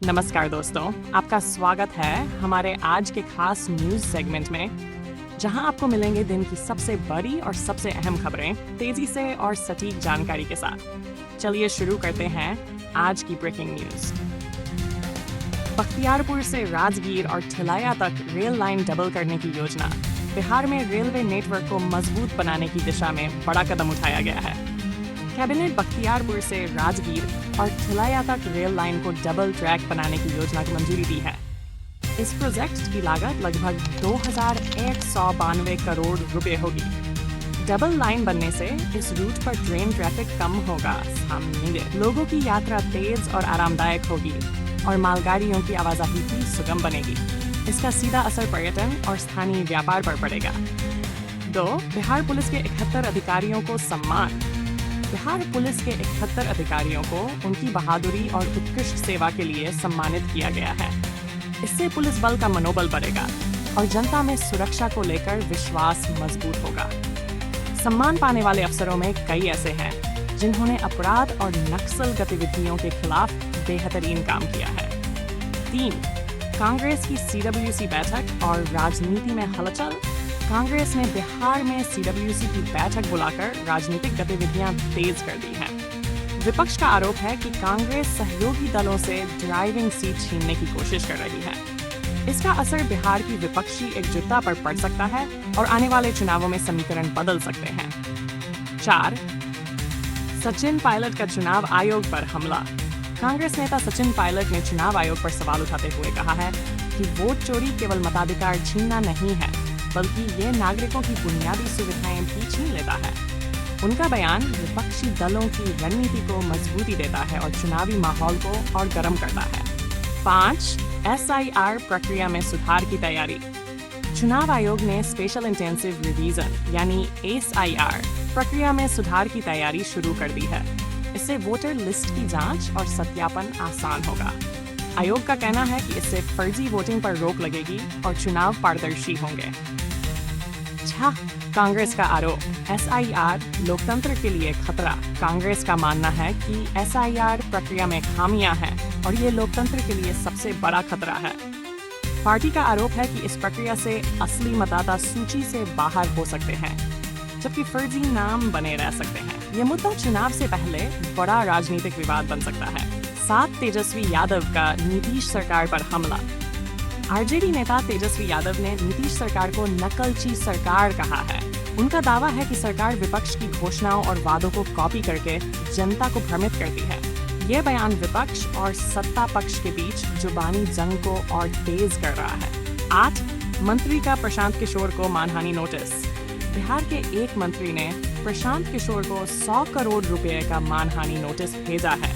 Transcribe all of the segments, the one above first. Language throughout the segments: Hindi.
नमस्कार दोस्तों, आपका स्वागत है हमारे आज के खास न्यूज सेगमेंट में, जहां आपको मिलेंगे दिन की सबसे बड़ी और सबसे अहम खबरें तेजी से और सटीक जानकारी के साथ। चलिए शुरू करते हैं आज की ब्रेकिंग न्यूज। बख्तियारपुर से राजगीर और ठिलाया तक रेल लाइन डबल करने की योजना। बिहार में रेलवे नेटवर्क को मजबूत बनाने की दिशा में बड़ा कदम उठाया गया है। कैबिनेट बख्तियारपुर से राजगीर और ठिलाया तक रेल लाइन को डबल ट्रैक बनाने की योजना को मंजूरी दी है। इस प्रोजेक्ट की लागत लगभग 2192 करोड़ रुपए होगी। डबल लाइन बनने से इस रूट पर ट्रेन ट्रैफिक कम होगा, सामान्य लोगों की यात्रा तेज और आरामदायक होगी और मालगाड़ियों की आवाजाही भी सुगम बनेगी। इसका सीधा असर पर्यटन और स्थानीय व्यापार पर पड़ेगा। 2. बिहार पुलिस के 71 अधिकारियों को सम्मान। बिहार पुलिस के 71 अधिकारियों को उनकी बहादुरी और उत्कृष्ट सेवा के लिए सम्मानित किया गया है। इससे पुलिस बल का मनोबल बढ़ेगा और जनता में सुरक्षा को लेकर विश्वास मजबूत होगा। सम्मान पाने वाले अफसरों में कई ऐसे हैं जिन्होंने अपराध और नक्सल गतिविधियों के खिलाफ बेहतरीन काम किया है। 3. कांग्रेस की CWC बैठक और राजनीति में हलचल। कांग्रेस ने बिहार में CWC की बैठक बुलाकर राजनीतिक गतिविधियां तेज कर दी हैं। विपक्ष का आरोप है कि कांग्रेस सहयोगी दलों से ड्राइविंग सीट छीनने की कोशिश कर रही है। इसका असर बिहार की विपक्षी एकजुटता पर पड़ सकता है और आने वाले चुनावों में समीकरण बदल सकते हैं। 4. सचिन पायलट का चुनाव आयोग पर हमला। कांग्रेस नेता सचिन पायलट ने चुनाव आयोग पर सवाल उठाते हुए कहा है कि वोट चोरी केवल मताधिकार छीनना नहीं है, बल्कि ये नागरिकों की बुनियादी सुविधाएं भी छीन लेता है। उनका बयान विपक्षी दलों की रणनीति को मजबूती देता है और चुनावी माहौल को और गर्म करता है। 5. SIR प्रक्रिया में सुधार की तैयारी। चुनाव आयोग ने स्पेशल इंटेंसिव रिवीजन यानी SIR प्रक्रिया में सुधार की तैयारी शुरू कर दी है। इससे वोटर लिस्ट की जांच और सत्यापन आसान होगा। आयोग का कहना है कि इससे फर्जी वोटिंग पर रोक लगेगी और चुनाव पारदर्शी होंगे। 6. कांग्रेस का आरोप, SIR लोकतंत्र के लिए खतरा। कांग्रेस का मानना है कि SIR प्रक्रिया में खामियां हैं और ये लोकतंत्र के लिए सबसे बड़ा खतरा है। पार्टी का आरोप है कि इस प्रक्रिया से असली मतदाता सूची से बाहर हो सकते हैं, जबकि फर्जी नाम बने रह सकते हैं। ये मुद्दा चुनाव से पहले बड़ा राजनीतिक विवाद बन सकता है। 7. तेजस्वी यादव का नीतीश सरकार पर हमला। RJD नेता तेजस्वी यादव ने नीतीश सरकार को नकलची सरकार कहा है। उनका दावा है कि सरकार विपक्ष की घोषणाओं और वादों को कॉपी करके जनता को भ्रमित करती है। ये बयान विपक्ष और सत्ता पक्ष के बीच जुबानी जंग को और तेज कर रहा है। 8. मंत्री का प्रशांत किशोर को मानहानि नोटिस। बिहार के एक मंत्री ने प्रशांत किशोर को 100 करोड़ रुपए का मानहानि नोटिस भेजा है।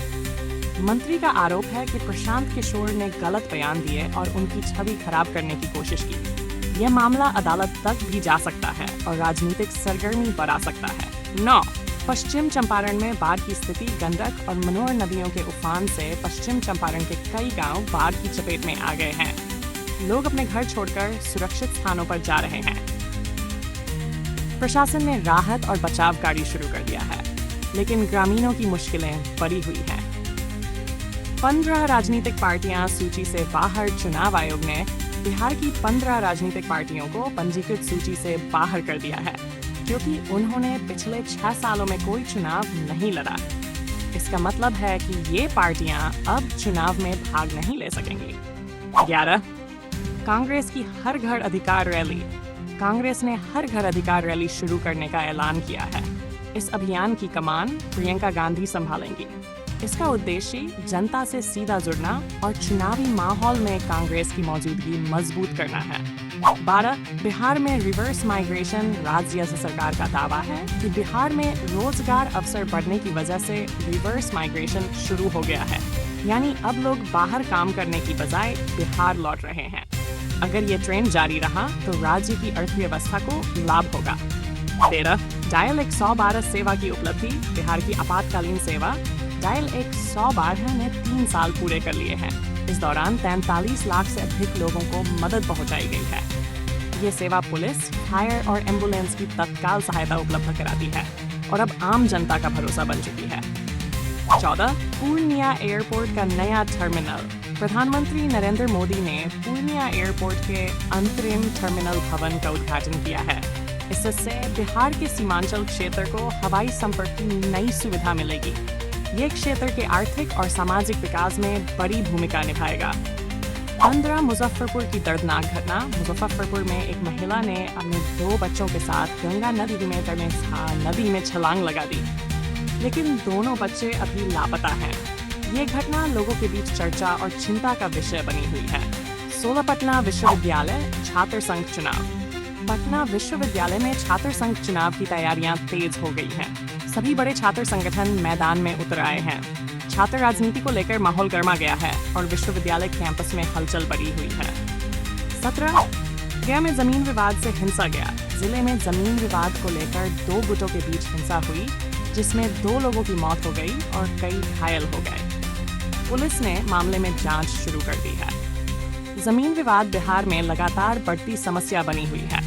मंत्री का आरोप है कि प्रशांत किशोर ने गलत बयान दिए और उनकी छवि खराब करने की कोशिश की। यह मामला अदालत तक भी जा सकता है और राजनीतिक सरगर्मी बढ़ा सकता है। 9. पश्चिम चंपारण में बाढ़ की स्थिति। गंडक और मनोर नदियों के उफान से पश्चिम चंपारण के कई गांव बाढ़ की चपेट में आ गए हैं। लोग अपने घर छोड़कर सुरक्षित स्थानों पर जा रहे हैं। प्रशासन ने राहत और बचाव कार्य शुरू कर दिया है, लेकिन ग्रामीणों की मुश्किलें बढ़ी हुई हैं। 15 राजनीतिक पार्टियां सूची से बाहर। चुनाव आयोग ने बिहार की 15 राजनीतिक पार्टियों को पंजीकृत सूची से बाहर कर दिया है, क्योंकि उन्होंने पिछले 6 सालों में कोई चुनाव नहीं लड़ा। इसका मतलब है कि ये पार्टियां अब चुनाव में भाग नहीं ले सकेंगी। 11. कांग्रेस की हर घर अधिकार रैली। कांग्रेस ने हर घर अधिकार रैली शुरू करने का ऐलान किया है। इस अभियान की कमान प्रियंका गांधी संभालेंगी। इसका उद्देश्य जनता से सीधा जुड़ना और चुनावी माहौल में कांग्रेस की मौजूदगी मजबूत करना है। 12. बिहार में रिवर्स माइग्रेशन। राज्य सरकार का दावा है कि बिहार में रोजगार अवसर बढ़ने की वजह से रिवर्स माइग्रेशन शुरू हो गया है, यानी अब लोग बाहर काम करने की बजाय बिहार लौट रहे हैं। अगर ये ट्रेंड जारी रहा तो राज्य की अर्थव्यवस्था को लाभ होगा। 13. डायल 112 सेवा की उपलब्धि। बिहार की आपातकालीन सेवा डायल 112 ने 3 साल पूरे कर लिए हैं। इस दौरान 43 लाख से अधिक लोगों को मदद पहुंचाई गई है। ये सेवा पुलिस, फायर और एम्बुलेंस की तत्काल सहायता उपलब्ध कराती है और अब आम जनता का भरोसा बन चुकी है। 14. पूर्णिया एयरपोर्ट का नया टर्मिनल। प्रधानमंत्री नरेंद्र मोदी ने पूर्णिया एयरपोर्ट के अंतरिम टर्मिनल भवन का उद्घाटन किया है। इससे बिहार के सीमांचल क्षेत्र को हवाई संपर्क की नई सुविधा मिलेगी। ये क्षेत्र के आर्थिक और सामाजिक विकास में बड़ी भूमिका निभाएगा। 15 मुजफ्फरपुर की दर्दनाक घटना। मुजफ्फरपुर में एक महिला ने अपने 2 बच्चों के साथ गंगा नदी में छलांग लगा दी, लेकिन दोनों बच्चे अभी लापता हैं। ये घटना लोगों के बीच चर्चा और चिंता का विषय बनी हुई है। 16 पटना विश्वविद्यालय छात्र संघ चुनाव। पटना विश्वविद्यालय में छात्र संघ चुनाव की तैयारियां तेज हो गई हैं। सभी बड़े छात्र संगठन मैदान में उतर आए हैं। छात्र राजनीति को लेकर माहौल गर्मा गया है और विश्वविद्यालय कैंपस में हलचल बढ़ी हुई है। 17 गया में जमीन विवाद से हिंसा। गया जिले में जमीन विवाद को लेकर 2 गुटों के बीच हिंसा हुई, जिसमें 2 लोगों की मौत हो गई और कई घायल हो गए। पुलिस ने मामले में जांच शुरू कर दी है। जमीन विवाद बिहार में लगातार बढ़ती समस्या बनी हुई है।